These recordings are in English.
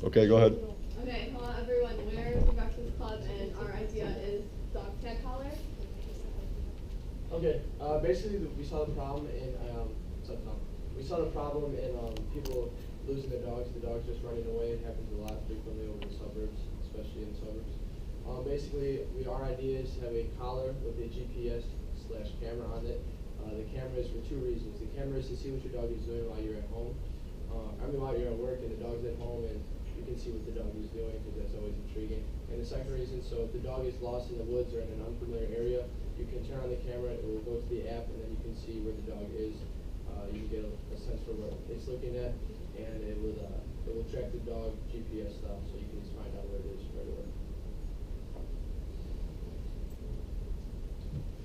Okay, go ahead. Okay, hello everyone. We're the Breakfast Club, and our idea is dog tag collar. Okay, basically we saw the problem in people losing their dogs. The dogs just running away. It happens a lot frequently over the suburbs, especially in the suburbs. Basically, our idea is to have a collar with a GPS slash camera on it. The camera is for two reasons. The camera is to see what your dog is doing while you're at home. While you're at work and the dog's at home, and you can see what the dog is doing because that's always intriguing. And the second reason, so if the dog is lost in the woods or in an unfamiliar area, you can turn on the camera, it will go to the app, and then you can see where the dog is. You can get a sense for what it's looking at, and it will track the dog GPS style, so you can just find out where it is right away.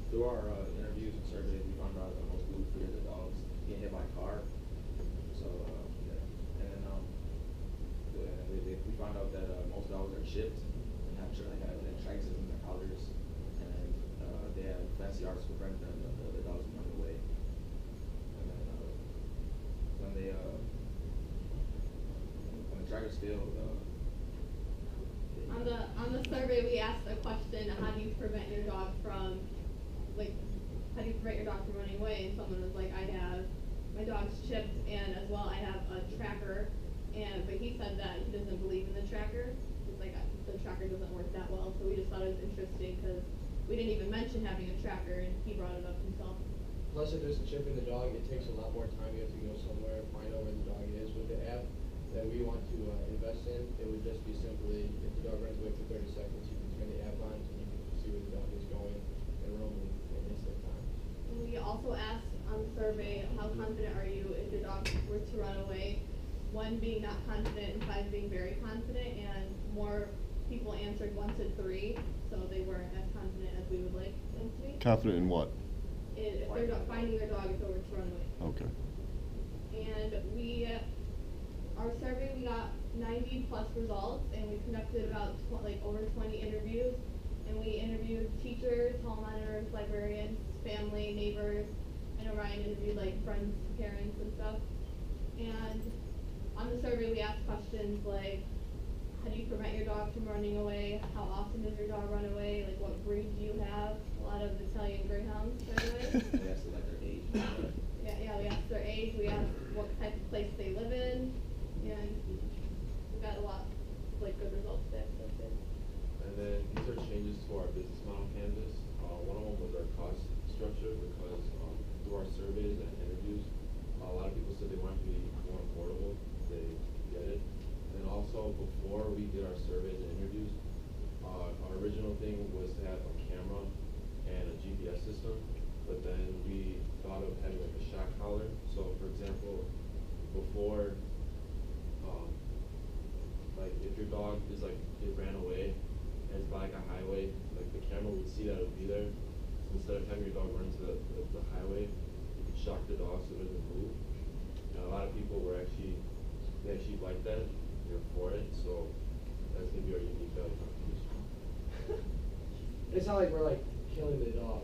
Through our interviews and surveys, we found out that most people fear the dogs getting hit by a car. So, we found out that most dogs are chipped and have traces in their collars, and they have fancy arts to prevent them, the dogs from running away. And then when the trackers fail, On the survey, we asked a question: how do you prevent your dog from running away? And someone was like, my dog's chipped, and as well I have a tracker. But he said that he doesn't believe in the tracker. It's like the tracker doesn't work that well. So we just thought it was interesting because we didn't even mention having a tracker, and he brought it up himself. Plus, if there's a chip in the dog, it takes a lot more time. You have to go somewhere and find out where the dog is. With the app that we want to invest in, it would just be simply, if the dog runs away for 30 seconds, you can turn the app on and you can see where the dog is going and roaming in instant time. And we also asked on the survey, how confident are you if your dog were to run away? 1 being not confident and 5 being very confident, and more people answered 1 to 3, so they weren't as confident as we would like them to be. Confident in what? If they're finding their dog if they were to run away. Okay. And our survey, we got 90 plus results, and we conducted about over 20 interviews, and we interviewed teachers, hall monitors, librarians, family, neighbors. I know Ryan interviewed friends, parents, and stuff. And on the survey, we asked questions like, how do you prevent your dog from running away? How often does your dog run away? What breed do you have? A lot of Italian Greyhounds, by the way. we asked their age. Yeah, we asked their age. We asked what type of place they live in, and we got a lot good results there. So that's it. And then these are changes to our business model canvas. One of them was our cost structure, because through our surveys and interviews, a lot of people said they wanted to be more affordable. They get it. And also, before we did our surveys and interviews, our original thing was to have a camera and a GPS system, but then we thought of having a shock collar. So, for example, before, if your dog is it ran away and it's by a highway, the camera would see that it would be there. So instead of having your dog run to the highway, you could shock the dog so it doesn't move. And a lot of people they actually like that. They're for it, so that's gonna be our unique value proposition. It's not like we're killing the dog.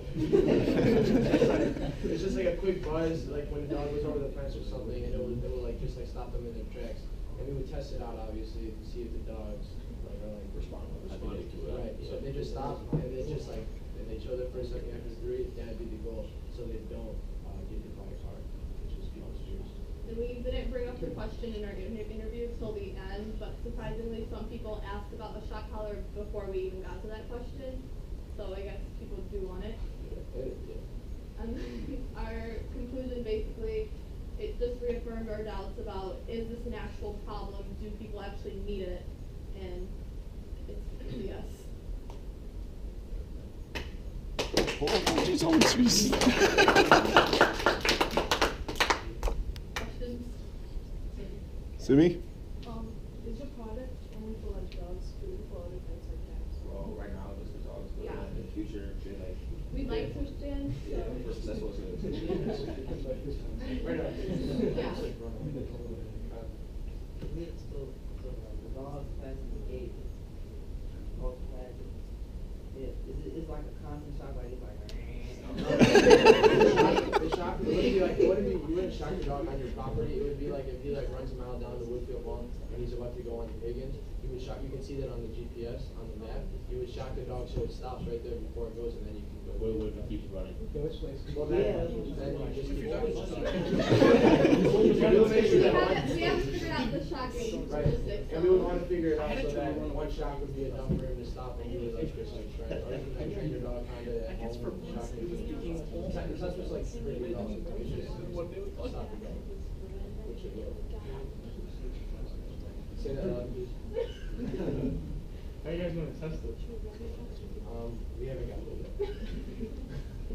It's just a quick buzz, when the dog goes over the fence or something, and it will just stop them in their tracks. And we would test it out, obviously, to see if the dogs are responding to it. Right. So if they just stop and they just and they chill there for a second after 3, that'd be the goal, so they don't get hit by a car, which is people's fears. And we didn't bring up the question in our interview till the end, but surprisingly, some people asked about the shock collar before we even got to that question. So I guess people do want it. Yeah. And our conclusion, basically, it just reaffirmed our doubts about, is this an actual problem? Do people actually need it? And it's yes. Oh, she's on Questions? Simi? Is your product only for dogs, food, for other pets like cats? Well, right now this is dogs, but Yeah. in the future, We like to stand. yeah, we're successful. Right on. Yeah. The dog passing the gate, it's like a constant shock, it's The shock would be you wouldn't shock your dog on your property. It would be if he runs a mile down the Woodfield Mall and he's about to go on Higgins. He would shock. You can see that on the GPS on the map. He would shock the dog so it stops right there before it goes, and then you can go. What if it keeps running? Well, Yeah. then you just keep going. We haven't figured out the shocking Right, statistics. and we would want to figure it out so that one shock would be enough for him to stop and you would like just like train, or even like train your dog kind of at home. Shocking. It's not just like train your dog, it's just stop the dog, which it will. Say that loud, please. How you guys gonna test it? We haven't got it yet.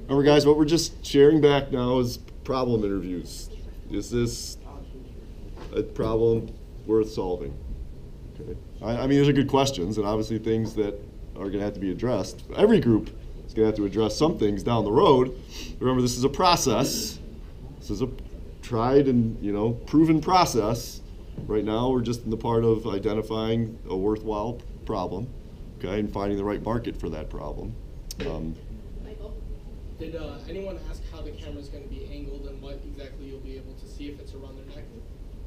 Remember, guys, what we're just sharing back now is problem interviews. Is this a problem worth solving? Okay. I mean, these are good questions, and obviously things that are going to have to be addressed. Every group is going to have to address some things down the road. Remember, this is a process. This is a tried and proven process. Right now, we're just in the part of identifying a worthwhile problem, okay, and finding the right market for that problem. Michael? Did anyone ask how the camera's going to be angled and what exactly you'll be able to see if it's around their neck?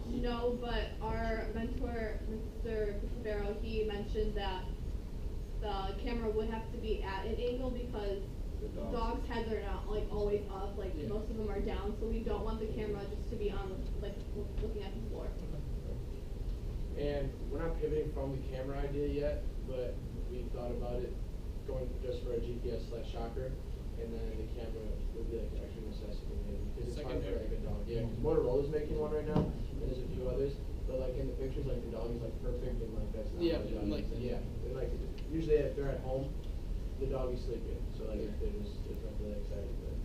No, but our mentor, Mr. Barrow, he mentioned that the camera would have to be at an angle because dogs' heads are not like always up, like most of them are down, so we don't want the camera just to be on like looking at the floor. And we're not pivoting from the camera idea yet, but we thought about it going just for a GPS/shocker, and then the camera would be like an extra necessity maybe because it's hard for like a dog. Yeah, because Motorola's making one right now, and there's a few others. But like in the pictures, like the dog is like perfect, and like that's not Yeah, how the dog like is. Yeah, and like usually if they're at home, the dog is sleeping, so like if they're just it's not really excited. But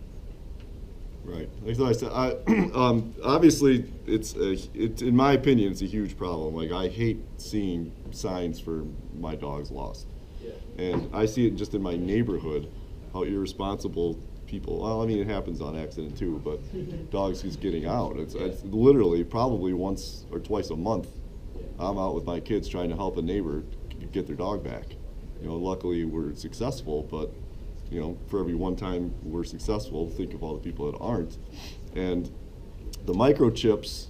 Right. Like I said, obviously, it's in my opinion, it's a huge problem. Like, I hate seeing signs for my dog's lost. yeah. And I see it just in my neighborhood, how irresponsible people, well, I mean, it happens on accident too, but dogs is getting out. It's literally probably once or twice a month, I'm out with my kids trying to help a neighbor get their dog back. Luckily we're successful, but for every one time we're successful, think of all the people that aren't. And the microchips,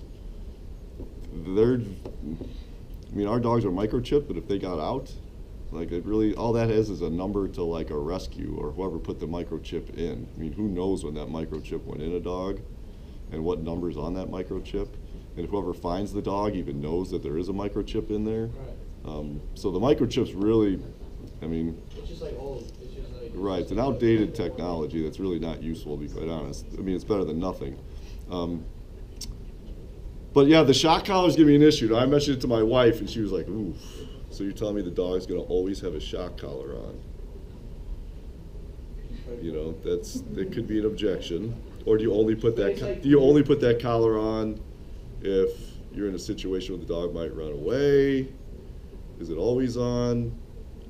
our dogs are microchipped, but if they got out, like it really, all that is a number to like a rescue or whoever put the microchip in. I mean, who knows when that microchip went in a dog and what number's on that microchip. And if whoever finds the dog even knows that there is a microchip in there. Right. So the microchips really, It's just like old. It's just like right, it's an outdated technology that's really not useful, to be quite honest. I mean, it's better than nothing. But yeah, the shock collar is going to be an issue. I mentioned it to my wife, and she was like, ooh, so you're telling me the dog's going to always have a shock collar on? That could be an objection. Or do you only put that collar on if you're in a situation where the dog might run away? Is it always on?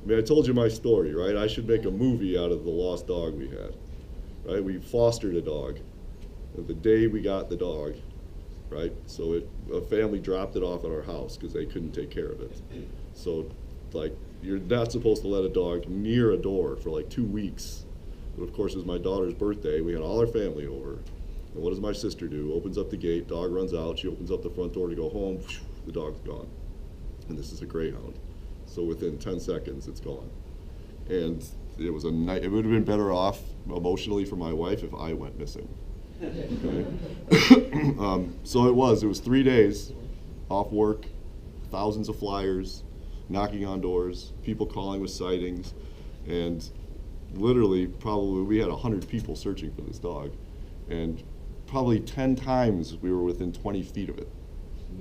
I mean, I told you my story, right? I should make a movie out of the lost dog we had, right? We fostered a dog. And the day we got the dog, right? So a family dropped it off at our house because they couldn't take care of it. So, like, you're not supposed to let a dog near a door for like 2 weeks. But of course, it was my daughter's birthday. We had all our family over. And what does my sister do? Opens up the gate, dog runs out. She opens up the front door to go home. The dog's gone. And this is a greyhound. So within 10 seconds, it's gone. And it was it would have been better off emotionally for my wife if I went missing. Okay? So it was 3 days off work, thousands of flyers, knocking on doors, people calling with sightings, and literally probably we had 100 people searching for this dog, and probably 10 times we were within 20 feet of it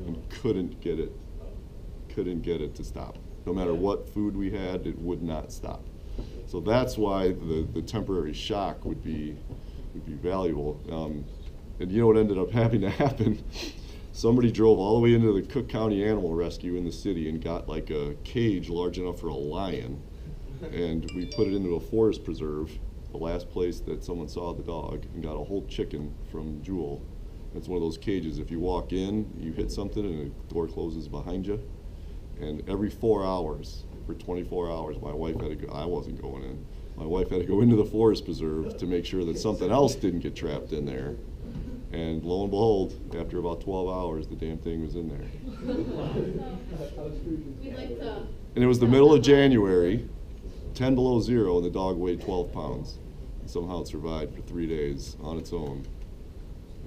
and couldn't get it to stop. No matter what food we had, it would not stop. So that's why the temporary shock would be valuable. And you know what ended up having to happen? Somebody drove all the way into the Cook County Animal Rescue in the city and got like a cage large enough for a lion. And we put it into a forest preserve, the last place that someone saw the dog, and got a whole chicken from Jewel. It's one of those cages, if you walk in, you hit something and the door closes behind you. And every 4 hours, for 24 hours, my wife had to go, I wasn't going in. My wife had to go into the forest preserve to make sure that something else didn't get trapped in there. And lo and behold, after about 12 hours, the damn thing was in there. we'd like to. And it was the middle of January, 10 below zero, and the dog weighed 12 pounds. And somehow it survived for 3 days on its own.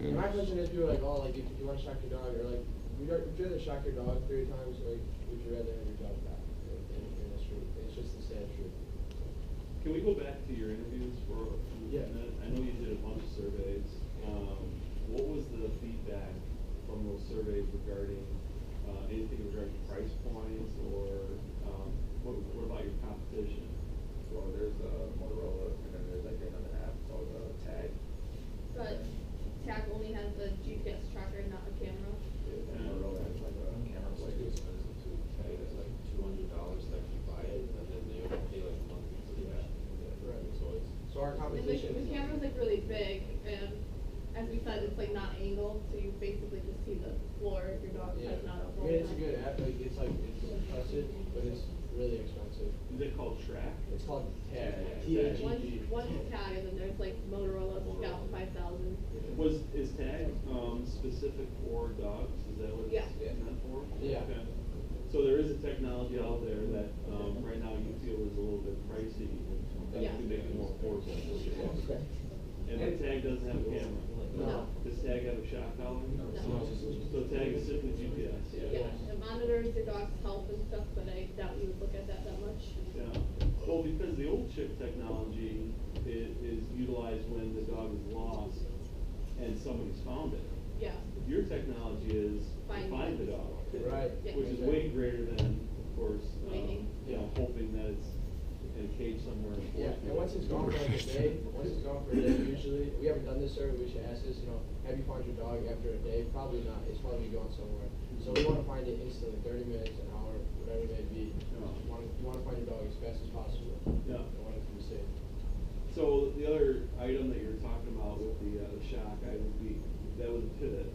And my question is, people are like, oh, like if you want to shock your dog, or like, would you rather shock your dog 3 times, or like, would you rather have your dog back? And that's true. It's just the sad truth. Can we go back to your interviews for a minute? I know you did a bunch of surveys. What was the feedback from those surveys regarding anything regarding price points, or what about your competition? Well, there's Motorola, and then there's like another app called Tag. But Tag only has the GPS tracker, not a camera. Motorola has like a camera It's play. too expensive to pay. It's like $200 to actually buy it, and then they only pay like monthly for that. Right. So So our And competition the is. camera's like really big, and as we said, it's like not angled, so you basically just see the floor if your dog Yeah. has not a I mean, it's a good app. Like it's trusted, but it's really expensive. Is it called Track? It's called Tag. Yeah, TAGG. One's Tag, and then there's like Motorola Scout 5000. Is Tag specific for dogs? Is that what Yeah. it's meant for? Yeah. Okay. So there is a technology out there that right now you feel is a little bit pricey, that Yeah. can make it more affordable. And the Tag doesn't have a camera. No. Does Tag have a shock collar? No. So Tag is simply GPS. Yeah, it monitors your dog's health and stuff, but I doubt you would look at that much. Yeah. Well, because the old chip technology is utilized when the dog is lost and somebody's found it. Yeah. Your technology is to Find find the dog. Right. Yeah. Which is way greater than, of course, Waiting. hoping that it's in a cage somewhere in Yeah, and once it's gone for like a day, usually, we haven't done this survey, we should ask this, have you found your dog after a day? Probably not, it's probably gone somewhere. So we wanna find it instantly, 30 minutes, an hour, whatever it may be. You wanna find your dog as fast as possible. Yeah. You want it to be safe. So the other item that you're talking about with the shock, that was a pivot,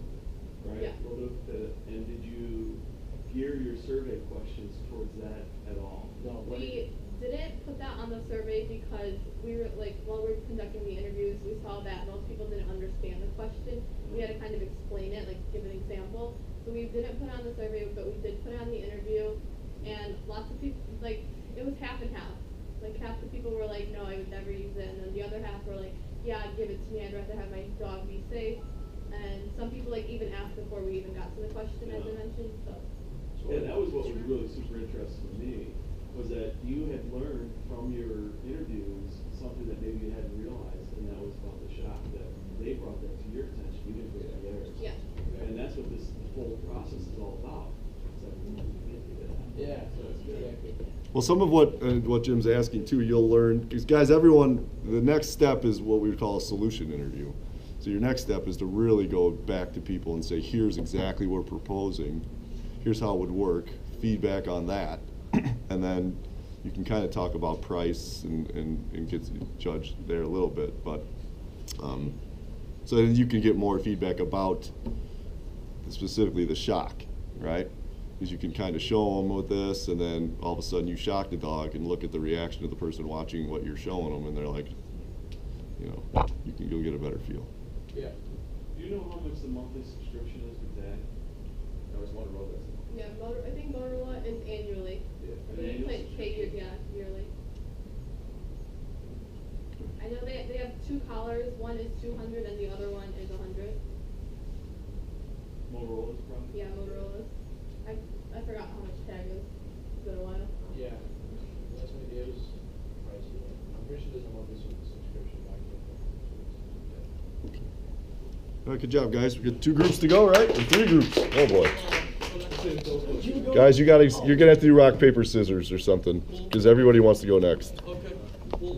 right? Yeah. A little bit of a pivot. And did you gear your survey questions towards that at all? No, We didn't put that on the survey because we were like, while we were conducting the interviews, we saw that most people didn't understand the question. We had to kind of explain it, like give an example. So we didn't put it on the survey, but we did put it on the interview. And lots of people, like, it was half and half. Like half the people were like, no, I would never use it. And then the other half were like, yeah, give it to me. I'd rather have my dog be safe. And some people like even asked before we even got to the question, as I mentioned. So. Yeah, that was what was really super interesting to me, was that you had learned from your interviews something that maybe you hadn't realized, and that was about the shock, that they brought that to your attention, you didn't bring it to theirs. Yeah. And that's what this whole process is all about. It's like, Yeah, so it's good. exactly. Well, some of what Jim's asking too, you'll learn, because guys, everyone, the next step is what we would call a solution interview. So your next step is to really go back to people and say, here's exactly what we're proposing, here's how it would work, feedback on that, and then you can kind of talk about price and get judged there a little bit, but so then you can get more feedback about specifically the shock, right? Because you can kind of show them with this, and then all of a sudden you shock the dog and look at the reaction of the person watching what you're showing them, and they're like, you'll get a better feel. Yeah. Do you know how much the monthly subscription is with that? No, it's Motorola. Yeah, I think Motorola is annually. Yeah. I think you pay yearly. I know they have 2 collars. One is 200 and the other one is 100. Motorola's probably? Yeah, Motorola's. I forgot how much Tag is. It's been a while. Yeah. That's what it is. Pricey. I'm pretty sure there's a monthly subscription back there. All right, good job, guys. We got 2 groups to go, right? Or 3 groups. Oh boy. Guys, you're gonna have to do rock, paper, scissors or something, because everybody wants to go next. Okay. Well,